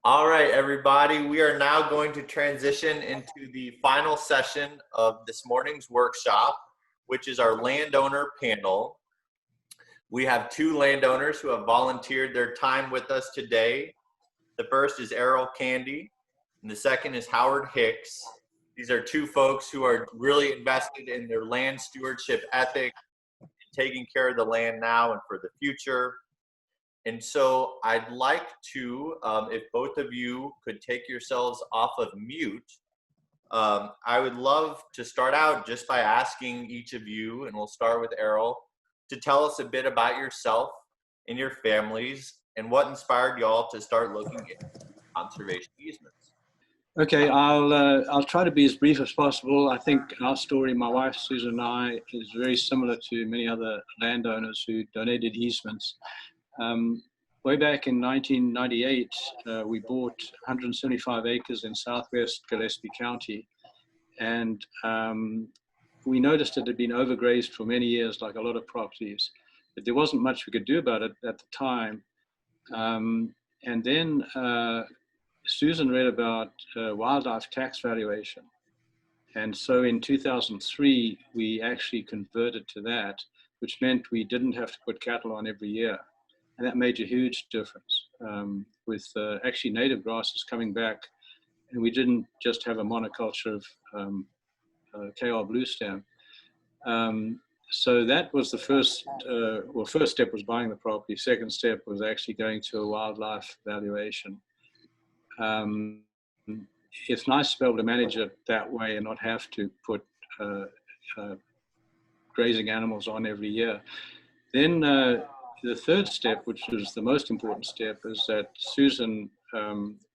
All right, everybody, we are now going to transition into the final session of this morning's workshop, which is our landowner panel. We have two landowners who have volunteered their time with us today. The first is Errol Candy, and the second is Howard Hicks. These are two folks who are really invested in their land stewardship ethic, taking care of the land now and for the future. And so I'd like to, if both of you could take yourselves off of mute, I would love to start out just by asking each of you, and we'll start with Errol, to tell us a bit about yourself and your families and what inspired y'all to start looking at conservation easements. Okay, I'll try to be as brief as possible. I think our story, my wife Susan and I, is very similar to many other landowners who donated easements. Way back in 1998, we bought 175 acres in southwest Gillespie County, and we noticed it had been overgrazed for many years, like a lot of properties, but there wasn't much we could do about it at the time. And then Susan read about wildlife tax valuation. And so in 2003, we actually converted to that, which meant we didn't have to put cattle on every year. And that made a huge difference with actually native grasses coming back. And we didn't just have a monoculture of KR blue stem. So that was the first, first step was buying the property. Second step was actually going to a wildlife valuation. It's nice to be able to manage it that way and not have to put grazing animals on every year. Then the third step, which was the most important step, is that Susan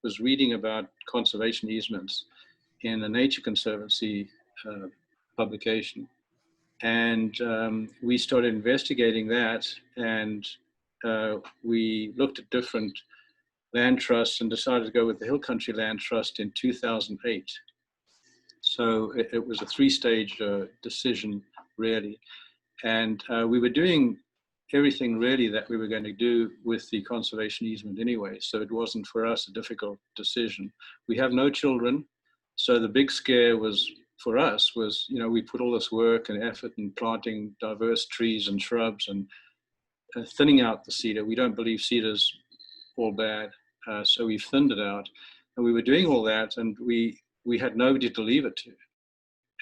was reading about conservation easements in a Nature Conservancy publication. And we started investigating that, and we looked at different land trusts and decided to go with the Hill Country Land Trust in 2008. So it was a three-stage decision, really. And we were doing everything really that we were going to do with the conservation easement anyway. So it wasn't for us a difficult decision. We have no children. So the big scare was, for us, was, you know, we put all this work and effort in planting diverse trees and shrubs and thinning out the cedar. We don't believe cedar's all bad. So we've thinned it out. And we were doing all that, and we had nobody to leave it to.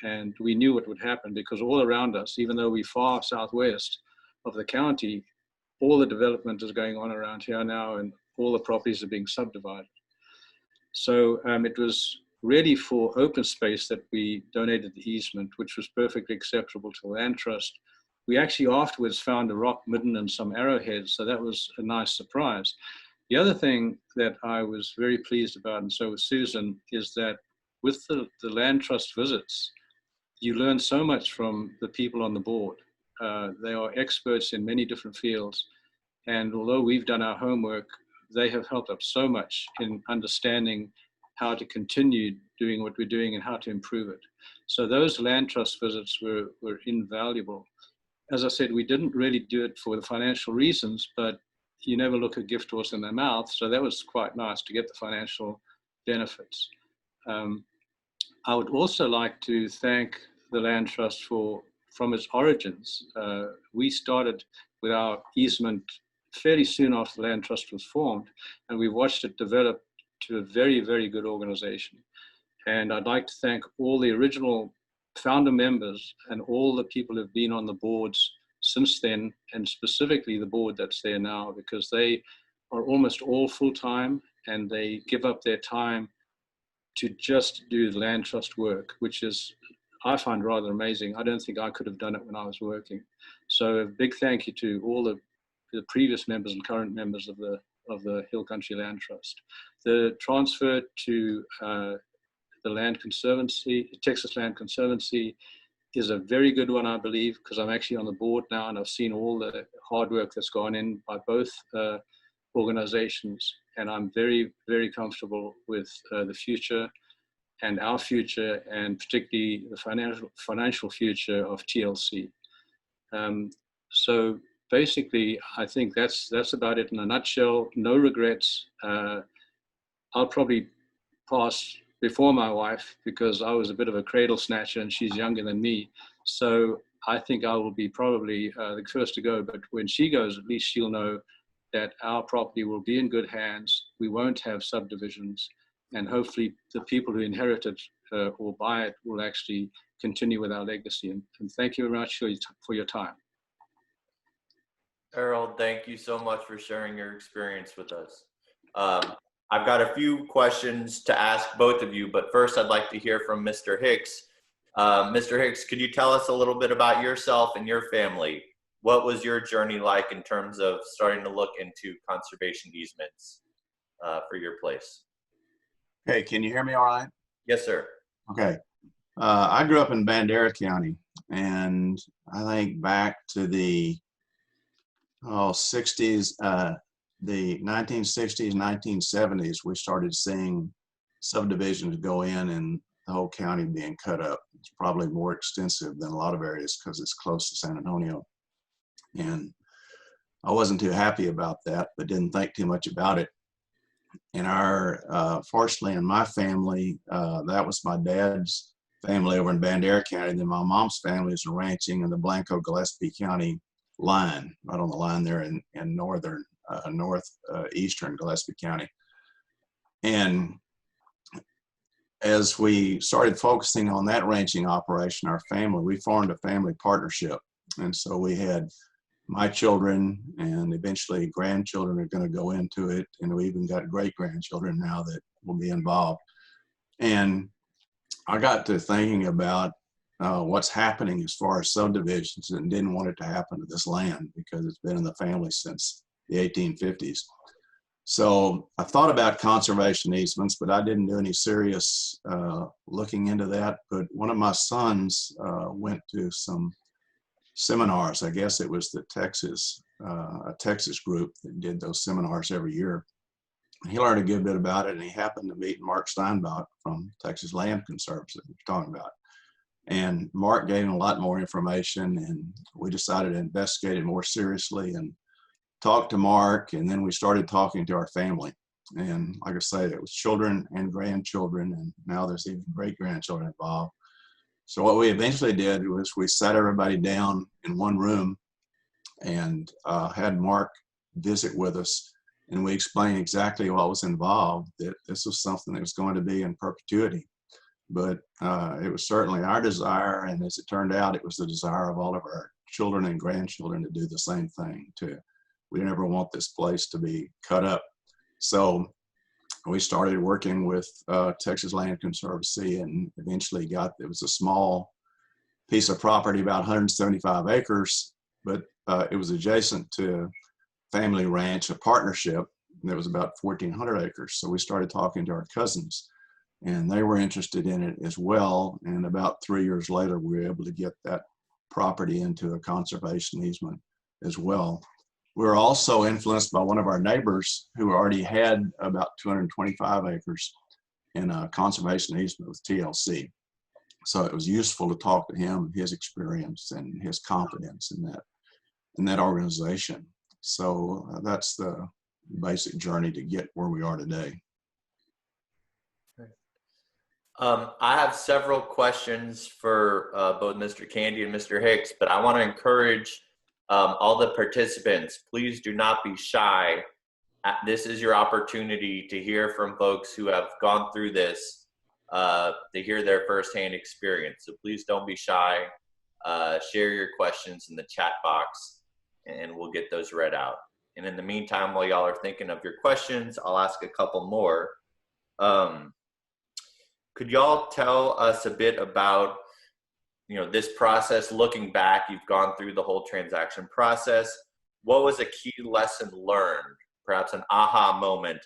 And we knew what would happen because all around us, even though we're far southwest of the county, all the development is going on around here now, and all the properties are being subdivided. So it was really for open space that we donated the easement, which was perfectly acceptable to the land trust. We actually afterwards found a rock midden and some arrowheads, so that was a nice surprise. The other thing that I was very pleased about, and so was Susan, is that with the land trust visits, you learn so much from the people on the board. They are experts in many different fields. And although we've done our homework, they have helped us so much in understanding how to continue doing what we're doing and how to improve it. So those land trust visits were invaluable. As I said, we didn't really do it for the financial reasons, but you never look a gift horse in their mouth. So that was quite nice to get the financial benefits. I would also like to thank the land trust from its origins. We started with our easement fairly soon after the land trust was formed, and we watched it develop to a very, very good organization. And I'd like to thank all the original founder members and all the people who've been on the boards since then, and specifically the board that's there now, because they are almost all full-time and they give up their time to just do the land trust work, which is, I find, rather amazing. I don't think I could have done it when I was working. So a big thank you to all the previous members and current members of the Hill Country Land Trust. The transfer to the Land Conservancy, Texas Land Conservancy, is a very good one, I believe, because I'm actually on the board now and I've seen all the hard work that's gone in by both organizations. And I'm very, very comfortable with the future and our future, and particularly the financial future of TLC. So basically, I think that's about it in a nutshell. No regrets. I'll probably pass before my wife because I was a bit of a cradle snatcher and she's younger than me. So I think I will be probably the first to go. But when she goes, at least she'll know that our property will be in good hands. We won't have subdivisions. And hopefully the people who inherit it or buy it will actually continue with our legacy. And thank you very much for your time. Harold, thank you so much for sharing your experience with us. I've got a few questions to ask both of you, but first I'd like to hear from Mr. Hicks. Mr. Hicks, could you tell us a little bit about yourself and your family? What was your journey like in terms of starting to look into conservation easements for your place? Okay, can you hear me all right? Yes, sir. Okay. I grew up in Bandera County, and I think back to the 60s, the 1960s, 1970s, we started seeing subdivisions go in and the whole county being cut up. It's probably more extensive than a lot of areas because it's close to San Antonio. And I wasn't too happy about that, but didn't think too much about it. And fortunately in my family, that was my dad's family over in Bandera County. Then my mom's family is ranching in the Blanco Gillespie County line, right on the line there in northeastern Gillespie County. And as we started focusing on that ranching operation, our family, we formed a family partnership. And so we had my children and eventually grandchildren are going to go into it. And we even got great grandchildren now that will be involved. And I got to thinking about what's happening as far as subdivisions and didn't want it to happen to this land because it's been in the family since the 1850s. So I thought about conservation easements, but I didn't do any serious looking into that. But one of my sons went to some seminars. I guess it was the a Texas group that did those seminars every year. He learned a good bit about it, and he happened to meet Mark Steinbach from Texas Land Conservancy that we're talking about. And Mark gave him a lot more information, and we decided to investigate it more seriously and talked to Mark, and then we started talking to our family. And like I say, it was children and grandchildren, and now there's even great-grandchildren involved. So what we eventually did was we sat everybody down in one room and had Mark visit with us, and we explained exactly what was involved, that this was something that was going to be in perpetuity. But it was certainly our desire, and as it turned out, it was the desire of all of our children and grandchildren to do the same thing too. We never want this place to be cut up. So we started working with Texas Land Conservancy and eventually it was a small piece of property, about 175 acres, but it was adjacent to family ranch, a partnership that was about 1,400 acres. So we started talking to our cousins and they were interested in it as well. And about 3 years later, we were able to get that property into a conservation easement as well. We were also influenced by one of our neighbors who already had about 225 acres in a conservation easement with TLC. So it was useful to talk to him, his experience and his confidence in that organization. So that's the basic journey to get where we are today. I have several questions for both Mr. Candy and Mr. Hicks, but I want to encourage all the participants, please do not be shy. This is your opportunity to hear from folks who have gone through this, to hear their firsthand experience. So please don't be shy. Share your questions in the chat box and we'll get those read out. And in the meantime, while y'all are thinking of your questions, I'll ask a couple more. Could y'all tell us a bit about this process, looking back, you've gone through the whole transaction process. What was a key lesson learned, perhaps an aha moment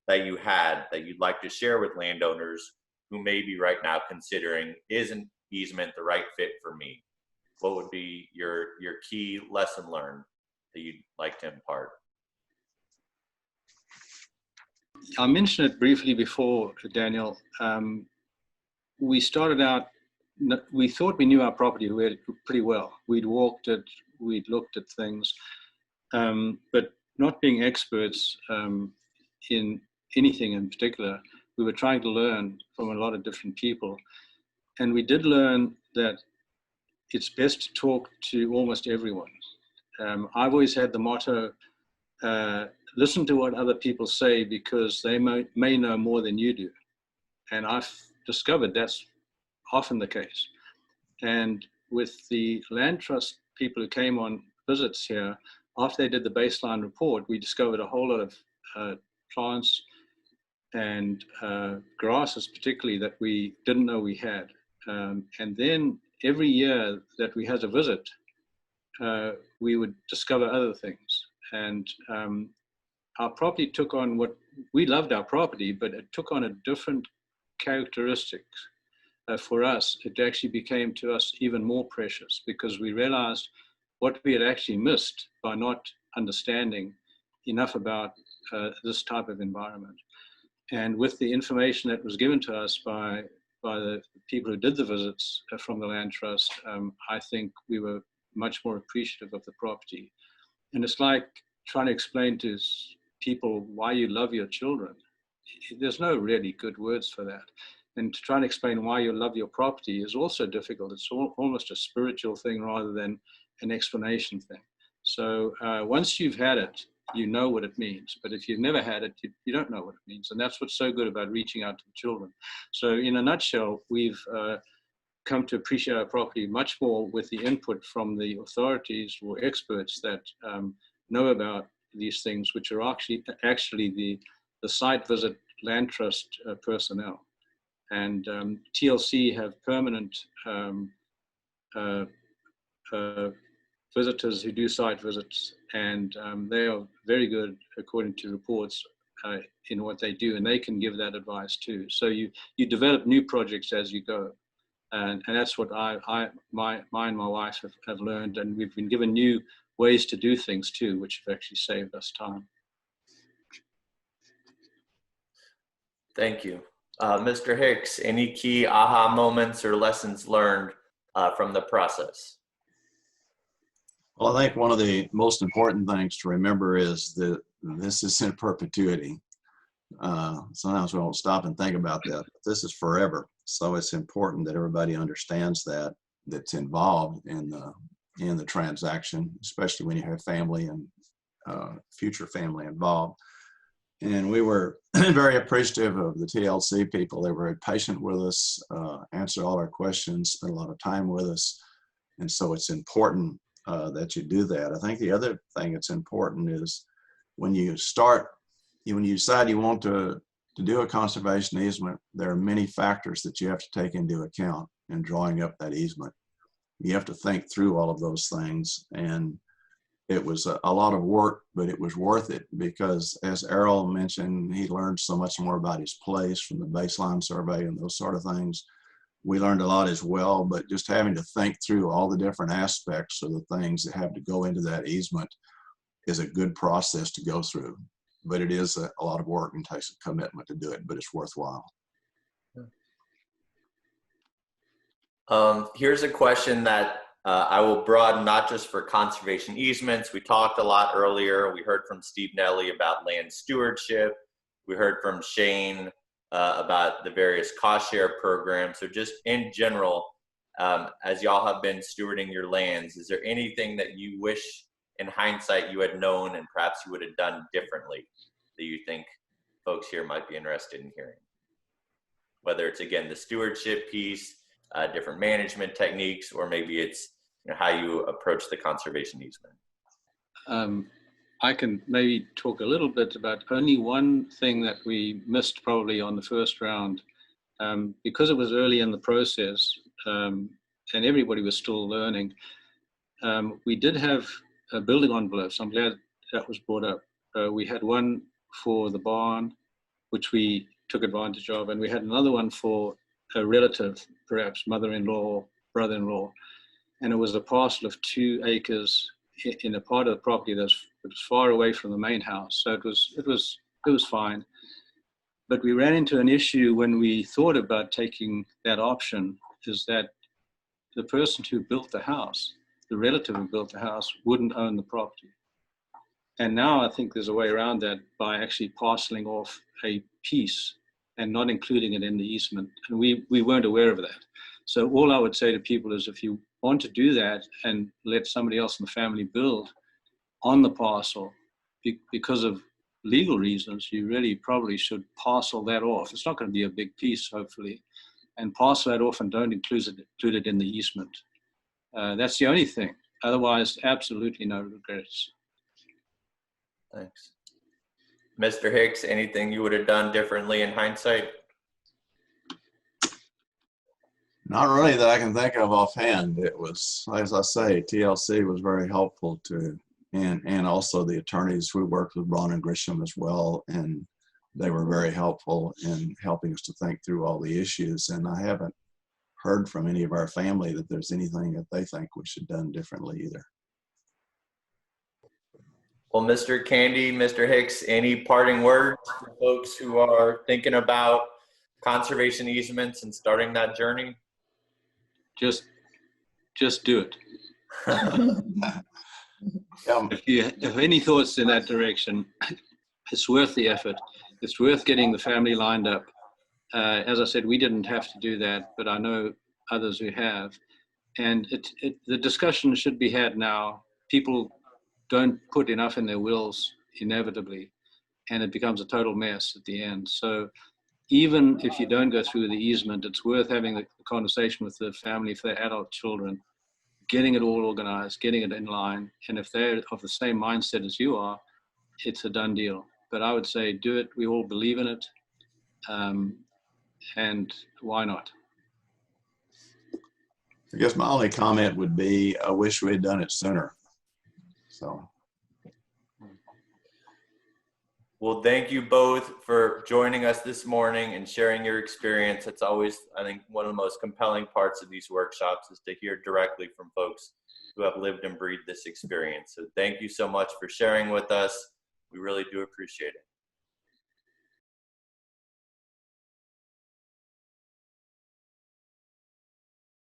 that you had that you'd like to share with landowners who may be right now considering, is an easement the right fit for me? What would be your key lesson learned that you'd like to impart? I mentioned it briefly before, Daniel. We started out, we thought we knew our property pretty well. We'd walked it, we'd looked at things, but not being experts in anything in particular. We were trying to learn from a lot of different people. And we did learn that it's best to talk to almost everyone. I've always had the motto, listen to what other people say because they may know more than you do. And I've discovered that's often the case. And with the land trust people who came on visits here, after they did the baseline report, we discovered a whole lot of plants and grasses particularly that we didn't know we had. And then every year that we had a visit, we would discover other things. And our property took on we loved our property, but it took on a different characteristics. For us, it actually became to us even more precious because we realized what we had actually missed by not understanding enough about this type of environment. And with the information that was given to us by the people who did the visits from the Land Trust, I think we were much more appreciative of the property. And it's like trying to explain to people why you love your children. There's no really good words for that. And to try and explain why you love your property is also difficult. It's almost a spiritual thing rather than an explanation thing. So once you've had it, you know what it means. But if you've never had it, you don't know what it means. And that's what's so good about reaching out to the children. So in a nutshell, we've come to appreciate our property much more with the input from the authorities or experts that know about these things, which are actually the site visit land trust personnel. And TLC have permanent visitors who do site visits, and they are very good, according to reports, in what they do, and they can give that advice too. So you develop new projects as you go, and that's what my and my wife have learned, and we've been given new ways to do things too, which have actually saved us time. Thank you. Mr. Hicks, any key aha moments or lessons learned from the process? Well, I think one of the most important things to remember is that this is in perpetuity. Sometimes we don't stop and think about that. But this is forever. So it's important that everybody understands that's involved in the transaction, especially when you have family and future family involved. And we were very appreciative of the TLC people. They were very patient with us, answered all our questions, spent a lot of time with us. And so it's important that you do that. I think the other thing that's important is when you decide you want to do a conservation easement, there are many factors that you have to take into account in drawing up that easement. You have to think through all of those things, and it was a lot of work, but it was worth it because, as Errol mentioned, he learned so much more about his place from the baseline survey and those sort of things. We learned a lot as well, but just having to think through all the different aspects of the things that have to go into that easement is a good process to go through. But it is a lot of work and takes a commitment to do it, but it's worthwhile. Here's a question that I will broaden not just for conservation easements. We talked a lot earlier. We heard from Steve Nelly about land stewardship. We heard from Shane about the various cost share programs. So just in general, as y'all have been stewarding your lands, is there anything that you wish in hindsight you had known and perhaps you would have done differently that you think folks here might be interested in hearing? Whether it's, again, the stewardship piece, different management techniques, or maybe it's how you approach the conservation easement. I can maybe talk a little bit about only one thing that we missed probably on the first round, because it was early in the process and everybody was still learning. We did have building envelopes. I'm glad that was brought up. We had one for the barn, which we took advantage of, and we had another one for a relative, perhaps mother-in-law, brother-in-law, and it was a parcel of 2 acres in a part of the property that was far away from the main house. So it was fine. But we ran into an issue when we thought about taking that option, is that the person who built the house, the relative who built the house, wouldn't own the property. And now I think there's a way around that by actually parceling off a piece and not including it in the easement. And we weren't aware of that. So all I would say to people is if you want to do that and let somebody else in the family build on the parcel because of legal reasons, you really probably should parcel that off. It's not going to be a big piece, hopefully, and parcel that off and don't include it in the easement. That's the only thing. Otherwise, absolutely no regrets. Thanks. Mr. Hicks, anything you would have done differently in hindsight? Not really that I can think of offhand. It was, as I say, TLC was very helpful to, and also the attorneys. We worked with Braun Gresham as well, and they were very helpful in helping us to think through all the issues. And I haven't heard from any of our family that there's anything that they think we should have done differently either. Well, Mr. Candy, Mr. Hicks, any parting words for folks who are thinking about conservation easements and starting that journey? Just do it. If you have any thoughts in that direction, it's worth the effort. It's worth getting the family lined up. As I said, we didn't have to do that, but I know others who have. And the discussion should be had now. People don't put enough in their wills inevitably, and it becomes a total mess at the end. So even if you don't go through the easement, it's worth having the conversation with the family if they're adult children, getting it all organized, getting it in line. And if they're of the same mindset as you are, it's a done deal. But I would say do it. We all believe in it. And why not? I guess my only comment would be, I wish we had done it sooner. So. Well, thank you both for joining us this morning and sharing your experience. It's always, I think, one of the most compelling parts of these workshops is to hear directly from folks who have lived and breathed this experience. So thank you so much for sharing with us. We really do appreciate it.